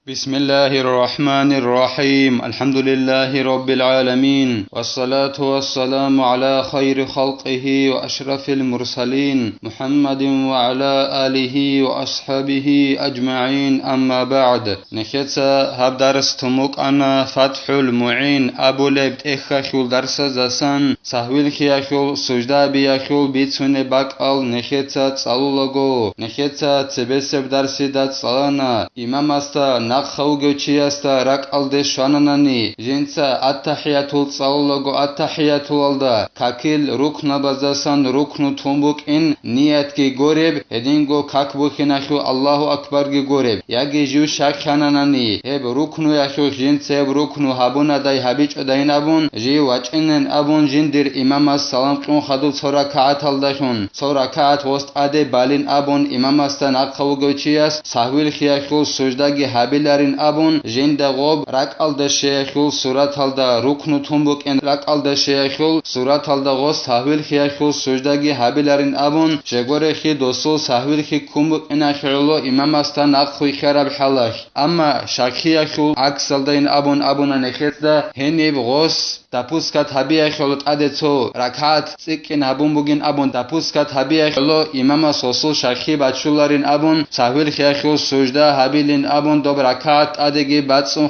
بسم الله الرحمن الرحيم الحمد لله رب العالمين والصلاة والسلام على خير خلقه وأشرف المرسلين محمد وعلى آله وأصحابه أجمعين أما بعد نخيتsa هب درس تموك أنا فتح المعين أبو لبت إخشول درس زسان سهويل خياشول سجدا بياشول بيتسون باقال نخيتsa تصالولغو نخيتsa تبسب درسي دات صلانا إمام استا خوگوچیاستا رک الده شانانانی جنسا اتحیاتول صالوگو اتحیاتول الدا کاکیل رکن بازاسان رکن تومبوک این نیت کی گورب هدینگو کاک بوخیناشو الله اکبر کی گورب یاگی جو شاک خانانانی هب رکنو یاشو جنسا هب رکنو هابون ادای هابیچ اداین ابون جی واچنن ابون جندر امام سلام قون خدو سورا کات الداشون سورا کات وست اده بالین ابون امام استان خوگوچیاس ساحویل خیاشو سجداگی هابیل ابون جند غوب رک الده شیخول صورت الده رکن تومبوک ان رک الده شیخول صورت الده غوس تحویل خیخول سجدگی هابیلرین ابون جگور خی دوسو تحویل خی کومبوک ان خیلو امام استان اخوی خراب حلاش اما شاخی خول عکس الده این ابون نخیت هنیب غوس دپوسکت هبیه خلوت ادتو رکعت سکین هبون بگین ابون دپوسکت هبیه خلو امام سوسو شاخی بچولارین ابون تحویل خیخول سجده هبیلین ابون دو رکعت ادگی باتسون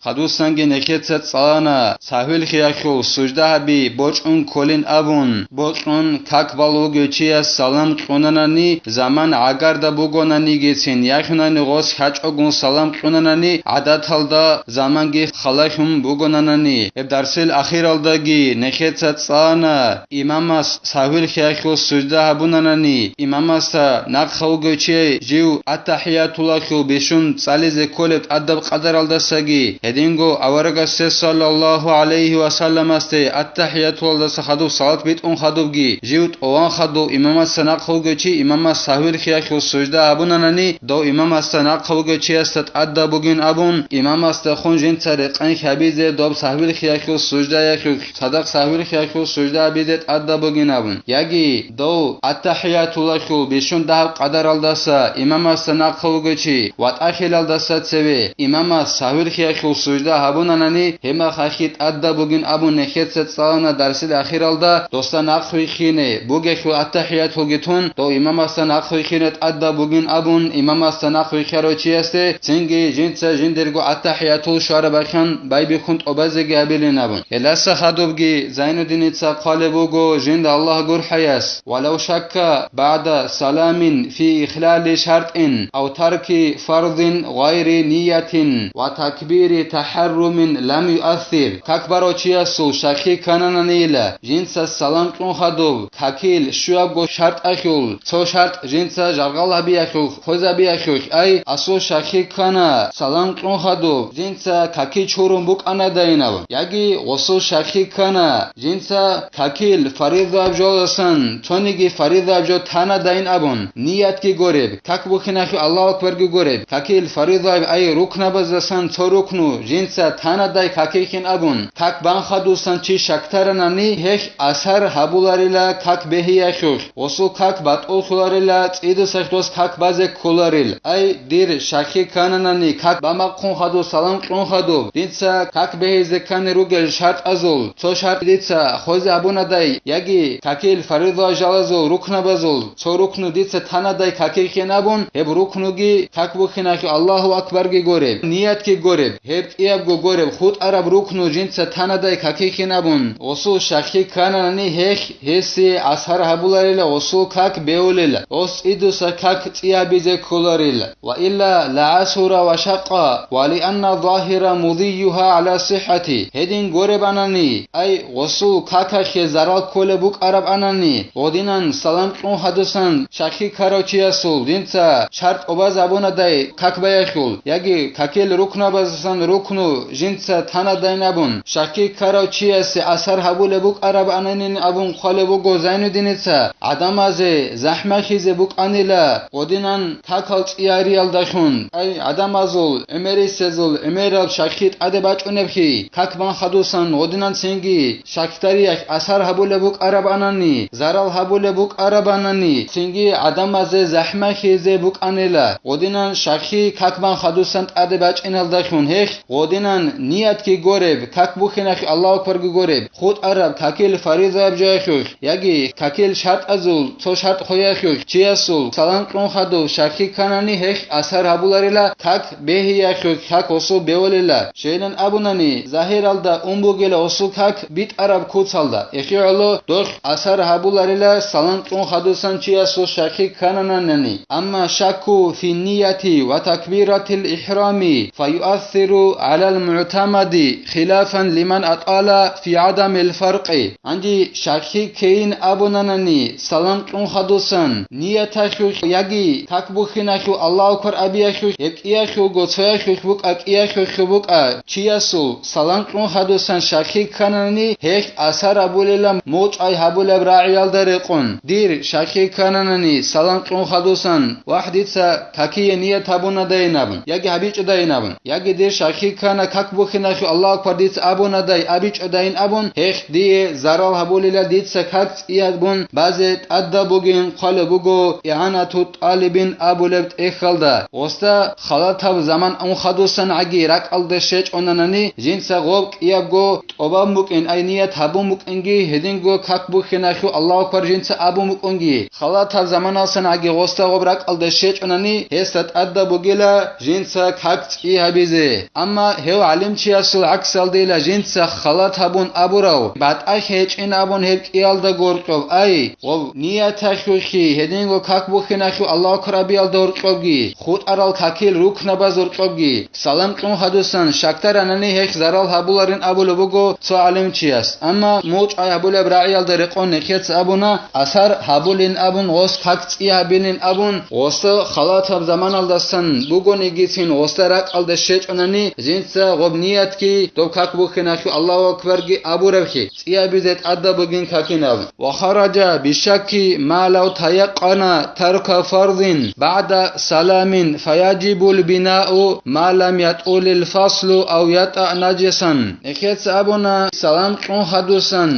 خدو سنگ نکیت صانا تحویل خیخول سجده هبی بوچون کولین ابون بوچون کاک بالو گوچی سلام قوننانی زمان اگر دا بگونانی گیتین یخنانی غوس خچ اگون سلام قوننانی عدد هلدا زمان گی خلاهم بگوننانی اب درسل اخیر الدگی نخیت صانا امام تحویل خیخول سجده هبوننانی امام استا نخو گوچی جیو اتحیات الله خو بشون سالیز کولت ادب قدر الدسگی هدینگو اورگس صلی الله علیه و سلم است اتحیات الله خدو صلات بیت اون خدوگی جیوت اوان خدو امام است نخو گوچی امام تحویل خیخول سجده هبوننانی دو امام است نخو گوچی است ادب بگین ابون امام است خون جن طریقن خبیز دو تحویل خیخول سجده یخو صدق تحویل خیخول سجده بیدت ادب بگین ابون یگی دو اتحیات الله خو بشون ده قدر الدسا امام است نخو گوچی وات اخیل الدسا تسوی امام تحویل خیخول سجده هبوننانی هما خاخیت ادب بگین ابون نخیت صانا درس اخیر الدا دوستان اخوی خینه بوگه خو اتحیات هوگتون دو امام است نخوی خینت ادب بگین ابون امام است نخوی خرو چی است سنگی جنس جندرگو اتحیات شار بخن بای بخوند اوبزگی ابلین ابون الاس خدوبگی زین الدین قال بوگو جند الله گور حیاس ولو شک بعد سلام في اخلال شرط او ترك فرض غير نية وتكبير تحرم لم يؤثر ككبر چياسو شاكي كانانيلا جنس السلام قون خدو كاكيل شوابو شرط اخول تو شرط جنس جرغال بي اخول خوزا بي اخول اي اسو شاكي كانا سلام قون خدو جنس كاكي چورون بوك انا دايناو ياگي وسو شاكي كانا جنس كاكيل فريض ابجولسن تونيگي فريض ابجو تانا داين ابون نيت کی گورب کاک بخناخ الله اکبر کی گورب کاکیل فریضه ای رکن بزسن تو رکنو جنس تانا دای کاکیکن ابون کاک بان خدوسن چی شکترنانی هک اثر حبولارلا کاک بهی خور وسو کاک بات اولارلا تید سختوس کاک باز کولارل ای دیر شاکی کاننانی کاک بما قون خدو سلام قون خدو جنس کاک بهی زکن روگل شرط ازول تو شرط دیتس خوز ابون دای یگی کاکیل فریضه جلازو رکن بزول تو رکنو دیتس تانا دای کاکی نبون هب رکنوگی کاک بخینا که الله اکبر گی گورب نیت کی گورب هب ایاب گو گورب خود عرب رکنو جنس تانا دای کاکی نبون وسو شاکی کانانی هک هسی اثر حبولارل وسو کاک بیولل وس ایدوس کاک تیابیز کولارل و الا لعسر و شقا ولان ظاهر مضيها على صحتي هدین گورب انانی ای وسو کاک خی زرال کول بوک عرب انانی ودینن سلام قون حدثن شاکی کاروچیاسول دینسا شرط اوباز ابونا دای کاک بایخول یگی کاکیل رکنا بازسن رکنو جنسا تانا دای نبون شاکی کاروچیاس اثر حبول بوک عرب انانین ابون خاله بوگو زینو دینیسا عدم از زحمه خیز بوک انیلا ودینن کاکال تیاریال داشون ای عدم ازول امری سزول امیرال شاکیت اده باچ اونبخی کاک بان خدوسن ოდიდან სინგი შაქტარიახ ასარ ჰაბულებუკ არაბანანი ზარალ ჰაბულებუკ არაბანანი სინგი ადამაზე ზაჰმახიზე ბუკანელა ოდიდან შახი ქაკბან ხადუსან ტადე ბაჭინალდახუნ ჰეხ ოდიდან ნიათკი გორებ ქაკბუხინახ ალლაჰ აკბარ გორებ ხუთ არაბ ქაკილ ფარიზა ბჯახუ яги какил шарт азул со шарт хояхю чиасул салам кун хаду шахи канани хех асар абуларила как бехияхю как осу беолила шейнан абунани захиралда умбугела осу как бит араб куцалда эхиало дох асар абуларила салам кун хаду сан чиасу шахи кананани amma shakku fi niyati wa takbiratil ihrami fayu'athiru ala al-mu'tamadi khilafan liman atala fi adam al-farqi andi shakhi kein abunanani salam qun khadusan niyatakhu yagi takbukhinahu Allah akbar abiyakhu ekiyakhu gotsayakhu buk akiyakhu buk chiyasu salam qun khadusan shakhi kanani hek asar abulila moch ay habulab ra'iyal darequn dir shakhi kanani salam qun khadusan wahditsa kakiye niyat abuna daynabun yagi habic daynabun yagi dir shakhi kana kakbukhinahu Allah akbar dit abuna day abic dayn abun hek die zaral habulila ditsa kak iyadbun bazet adda bugin qale bugo i'anatu talibin abulebt ekhalda osta khalatav zaman un khadusan agi rak alde shech onanani jinsa gob iyabgo obambukin ayniyat habumukingi hedingo kakbukhinahu Allah akbar jinsa abumukingi khalatav zaman alsan agi osta gob rak alde shech onani hesat adda bugila jinsa kak ihabize amma hew alim chiasul aksaldela jinsa khalatabun aburau bat ay hechin abun hek iyalda gorqov ay ov niyatakhi hedingo kakbukhinahu Allah krabi aldorqovgi khut aral kakil rukna bazorqovgi salam qun hadusan shaktaranani hek zaral habularin abulugo so alim chias amma moch ay habulab ra'yal dariqon nekhet abuna asar habulin abun os kak ihabilin abun osta khalatab zaman aldasan bugon igitsin ostarak alda shech onani jinsa gob niyatki to kakbukhinahu Allah akbargi aburevki iabizet adda bugin kakinav wa kharaja bishaki ma law tayaqqana tarka fardin ba'da salamin fayajibul bina'u ma lam yatul al faslu aw yata najisan nekhet abuna salam qun hadusan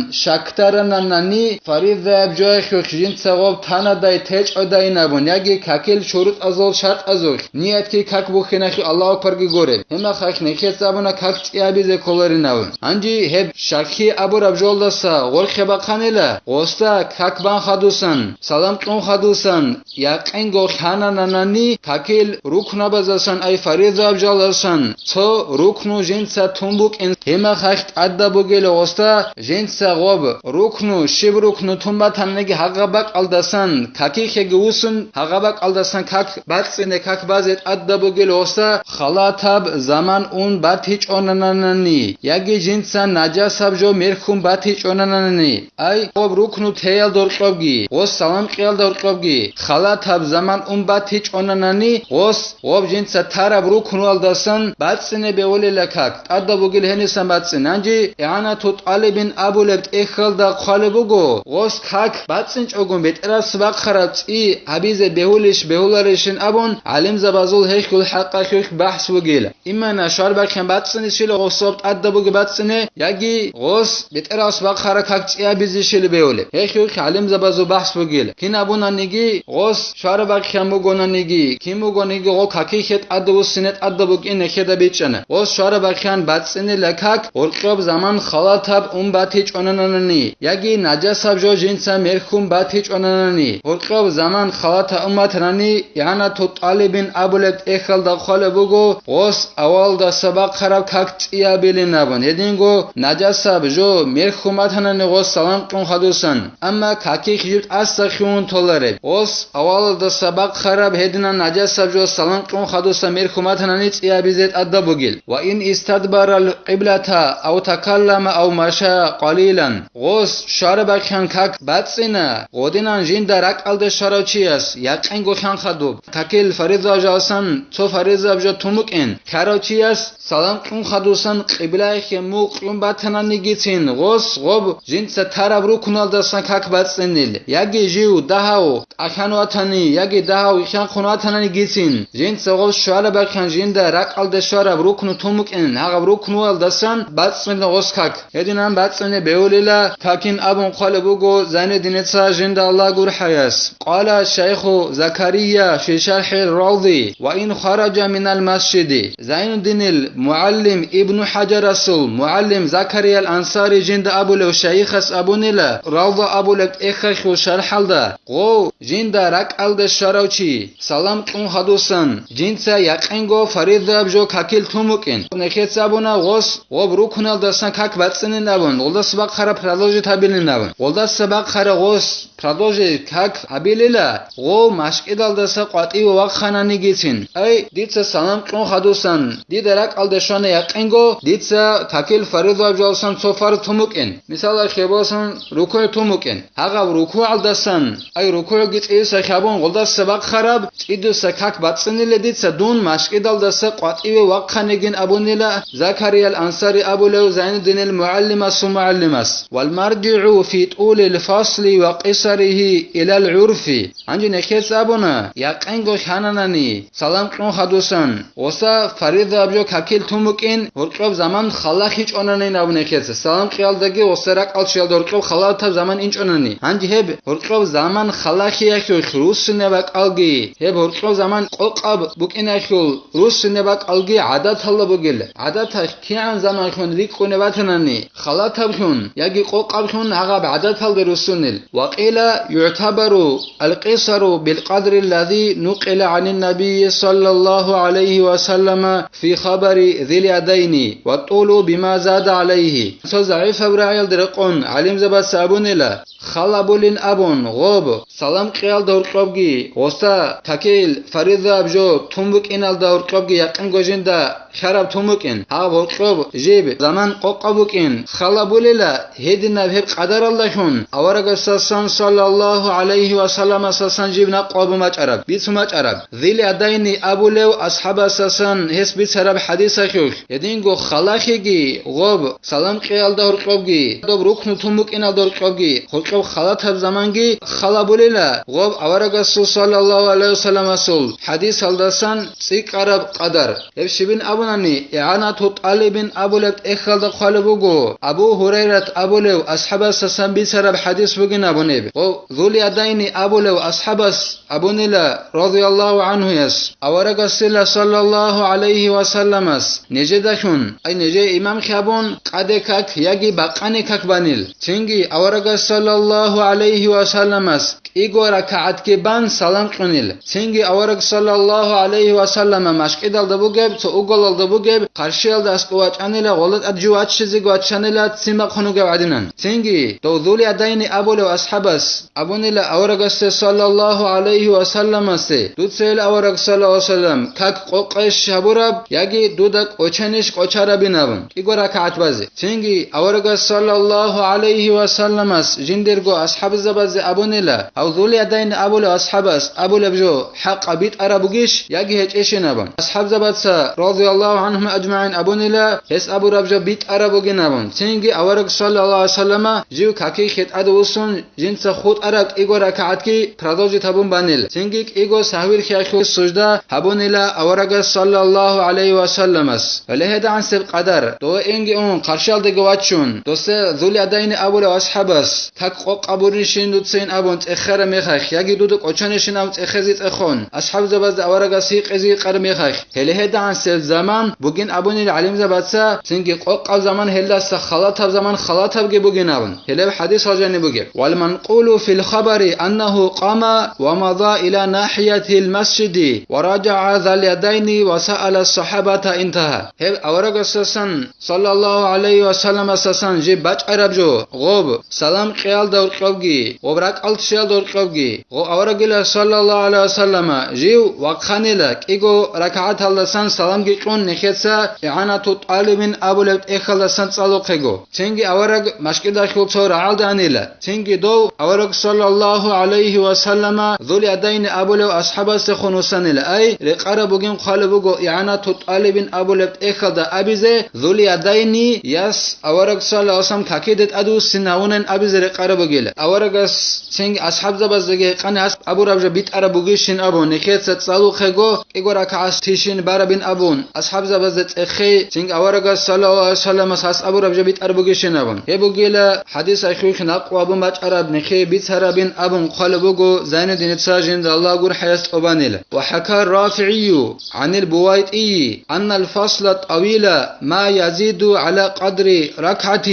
shaktaranani fariza abjoykhu jinsa gob tanaday tech odaynabun yagi kakil shurut azol shart azol niyatki kakbukhinahu Allah akbargi gore hema khakh nekhet abuna kak iabize kolarinav anji heb shakhi abura bjoldasa gol kheba khanela osta kakban khadusan salam qun khadusan yaqin go khananani kakil rukna bazasan ay fariza abjalasan so ruknu jinsa tumbuk in hema khakh adda bugele osta jinsa gob ruknu shibruknu tumbatanegi hagabak aldasan kaki khege usun hagabak aldasan kak batsine kak bazet adda bugele osta khalatab zaman un batich onanani yagi jinsa najasab jo merkhum batich onanani ay gob ruknu teyal dorqobgi os salam qiyal dorqobgi khalatab zaman un batich onanani os gob jinsa tarab ruknu aldasan batsine beolela kak adda bugele henisan batsin anji i'anatu talibin abulebt ekhalda qalebugo os kak batsin chogun betras baqarat i abize behulish behularishin abun alim zabazul hekul haqqa khuk bahs bugela imana sharba kan batsin shil osobt adda buge batsine yagi os betras baqara kak i abize shil beole hekuk alim zabazul bahs bugela kinabuna nigi os sharba kan mugona nigi kimugonigi go kakikhet adda usinet adda buge nekheda bechana os sharba kan batsine lakak orqob zaman khalatab batich onanani yagi najasab jo jinsa merkhum batich onanani orqob zaman khalata ummatrani yana to talibin abulet ekhalda khalebugo os awalda sabaq kharab kak iabilinabun hedingo najasab jo merkhumathanani os salam qun khadusan amma kaki khijut asakhun tolare os awalda sabaq kharab hedina najasab jo salam qun khadusan merkhumathanani iabizet adda bugil wa in istadbara al qiblata aw takallama aw masha qalilan os sharba khan kak batsina godinan jinda rak alde sharochias yaqin go khan khadub kakil fariza jasan so fariza jo tumukin kharochias salam qun khadusan qibla khemu qum batanani gitsin os gob jinsa tarab ruknaldasan kak batsinil yagi jiu dahao akhanwatani yagi daha ikhan khunwatani gitsin jin tsogol shwala bakhan jinda raqal de shwara ruknu tumukin haga ruknu al dasan batsmine oskak edinan batsmine beulila takin abun qalabugo zane dinetsa jinda Allah gur hayas qala shaykh zakariya fi sharh al-rawdi wa in kharaja min al-masjid zainuddin al-muallim ibn hajar rasul muallim zakariya al-ansari jinda abu law shaykh as abunila rawda abu lak ekh sharhalda go jinda raqal de sharawchi salam qun hadusan jinsa yaqingo farida bjo kakil tumukin neketsabuna gos gob ruknal dasan kak batsinin nabun olda sabaq khara продолжи табилин набун олда сабақ хара гос продолжи как абилила го машкидал даса qati вақ ханани гитин ай дица салам qun hadusan didarak aldashona yaqingo dica takil farida bjosan sofar tumukin misala khebosan ruku tumukin haga ruku aldasan ay ruku gitisa khabon olda sabaq kharab idu sakak batsinile dica dun mashkidal dasa qati vaq khanigin abunila zakariya al-ansari abu law zainuddin al-muallim as-muallimas wal marji'u fi tul al-fasl wa qisarihi ila al-urf anji nekhet abuna yaqingo khananani salam qun hadusan osa farida abjo kakil tumukin urqob zaman khalahi chonani nabune khet salam qiyaldagi osara qalshal urqob khalata zaman inchonani anji heb urqob zaman khalahi yakho rusne va qalgi heb urqob zaman qoqab bukinakho rusne va qalgi adat halla bugel adat kian zaman khon riqone vatanani khalata khon yagi qoqab khon agab adat hal rusunil wa qila yu'tabaru al-qisaru bil qadri alladhi nuqila 'an an-nabiy sallallahu alayhi wa sallam fi khabari dhil yadaini wa tulu bima zada alayhi so zaif abra'il dirqon alim zabat sabunila khalabulin abun ghob salam qiyal dorqobgi osta takil farida abjo tumbuk inal dorqobgi yaqin gojinda sharab tumukin ha vorqob jib zaman qoqabukin khalabulila hedina heb qadar allahun awaraga sasan sallallahu alayhi wa sallam sasan jibna qobuma charab bituma charab dhil adaini abulew ashaba sasan hes bisarab hadisa khuk edingo khalakhigi ghob salam qiyal dorqobgi dob ruknu tumukin al dorqobgi qob khalat zamangi khalabulila ghob awaraga sallallahu alayhi wa sallam asul hadis aldasan siqarab qadar heb shibin abunani i'anatu talibin abulak ekhalda khalabugo abu hurayrat abulew ashabas sasan bisarab hadis bugin abuneb o dhul yadaini abulew ashabas abunila radiyallahu anhu yas awaraga sallallahu alayhi wa sallamas nejedakun ay neje imam khabun qadekak yagi baqani kak banil chingi awaraga sallallahu alayhi wa sallamas igo rak'at ke ban salam qunil chingi awaraga sallallahu alayhi wa sallam mashqidal da bugeb to ugol da bugeb qarshil da asqwat anila g'olat adjuat shizigwat chanila sima khonuga adinan chingi to dhul yadaini abul ashabas abunila awaraga sallallahu alayhi wa sallam se dutsel awaraga sallallahu alayhi wa sallam kak qoqesh shaburab yagi dudak ochanish qocharabinabun igo rak'at bazi chingi awaraga sallallahu alayhi wa sallamas jindirgo ashab zabaz abunila aw dhul yadaini abul ashabas abul abjo haq abit arabugish yagi hecheshinabun ashab zabasa radiyallahu anhum ajma'in abunila es abu rabjo bit arabuginabun chingi awarag sallallahu alayhi wasallam jiu kaki khet adusun jinsa khud arab igo rak'at ki pradoji tabun banil chingi igo sahwir khakhu sujda habunila awarag sallallahu alayhi wasallamas walehda an sib qadar to engi on qarshal de gwachun doste dhul yadaini abul ashabas kak qoqaburishin dutsen abun ekhara mekhakh yagi dud qochanishin am ekhezi ekhon ashab zabaz awaraga siqezi qar mekhakh helehda an sib zaman bugin abunil alim zabatsa chingi qoqab zaman hellasa khalatab zaman khalatab ge bugin abun hele hadis hojani buge wal manqulu fil khabari annahu qama wa madha ila nahiyati al masjid wa raja'a dhal yadaini wa sa'ala as-sahabata intaha he awaraga sasan sallallahu alayhi wa sallam sasan je bach arabjo ghob salam qiyal daur qobgi obrak al shal daur qobgi go awaragila sallallahu alayhi wa sallam je waqanila igo rak'at aldasan salam ge qon nekhetsa i'anatu talibin abulat ekhaldasan tsaloqego chingi awarag mashkida khulso ra'aldanila chingi do awarag sallallahu alayhi wa sallam dhul yadaini abul ashabas khunusanila ay riqara bugin qalabugo i'anatu talibin abulat ekhalda abize dhul yadaini yas awarag sallallahu alayhi wa sallam kakidet adu sinawunan abize riqara bugila awaragas chingi ashab zaba zege qane as Abu Rabja bitara bugishin abon neketsa tsalu khego igora kaas tishin barabin abon ashabza bazet ekhe sing awaraga sallallahu alaihi wasallam as Abu Rabja bitara bugishin abon hebugila hadis akhu khna qabu macarab nekhe bitara bin abon qalbugo zainuddin tsajin Allah gur hayas obanila wa haka rafi'i عن البويطي أن الفصل الطويل ما يزيد على قدر ركعة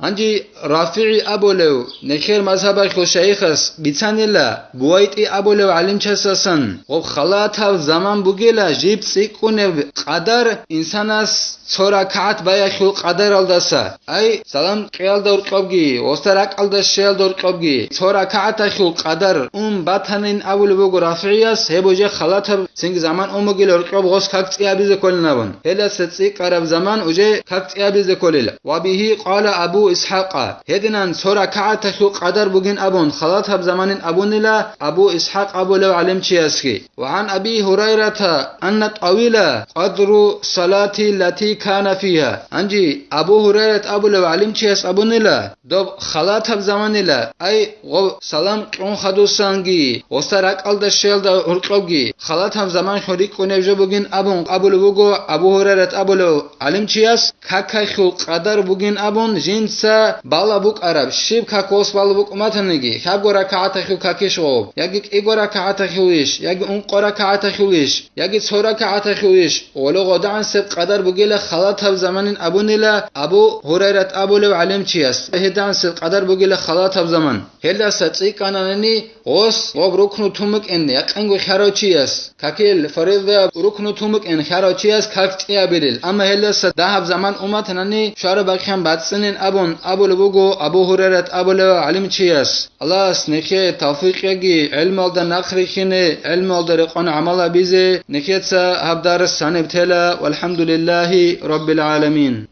انجي رافعي ابولو نخير مذهب الشيخس بيتانيلا بويطي ابولو علم چسسن و خلاطا زمان بوگيلا جيب سيكون قدر انسانس سوركات بايخو قدر الدسا اي سلام قيال دور قبگي وسترك الدس شيل دور قبگي سوركات خو قدر باتنين ابولو بوگ رافعيس هبوجه خلاطا سنگ زمان اومگيل قب غوس كاكتيا بيز كلنابن هلا ستسي قرب زمان اوجه كاكتيا بيز كللا وبه قال ابو إسحاق هدنان سورة كعته قدر بوجين أبون خلاطها بزمان أبون لا أبو إسحاق أبو لو علم تشيسكي وعن أبي هريرة أن طويلة قدر صلاة التي كان فيها أنجي أبو هريرة أبو لو علم تشيس أبون لا دوب خلاطها بزمان لا أي غو سلام كون خدو سانجي وسترك ألد الشيل دا هرقوجي خلاطها بزمان خريق ونجو بوجين أبون أبو لو أبو هريرة أبو لو علم تشيس كاكايخو قدر بوجين أبون جنس بالابوك عرب شيب كاكوس بالابوك ماتنگي خاب گورا كعته كاكيشو ياگي ايگورا كعته خويش ياگي اون قرا كعته خويش ياگي صورا كعته خويش ولو غدان سب قدر بوگيله خلاط هب زمان ابو نيلا ابو هريره ابو لو علم چيس هدان سب قدر بوگيله خلاط هب زمان هلا سچي كانانني اوس لوب ركنو تومك ان يقنگو خراچيس كاكيل فريضه ركنو تومك ان خراچيس كاكتيا بيدل اما هلا سدهب زمان امتنني شار بخيم باتسنين ابون أبو لبوغو أبو هريرة أبو لو علم چيس الله سنكي توفيق يجي علم الدا نخريخيني علم الدا رقان عمل بيزي نكيتسا هبدار السنة بتلا والحمد لله رب العالمين.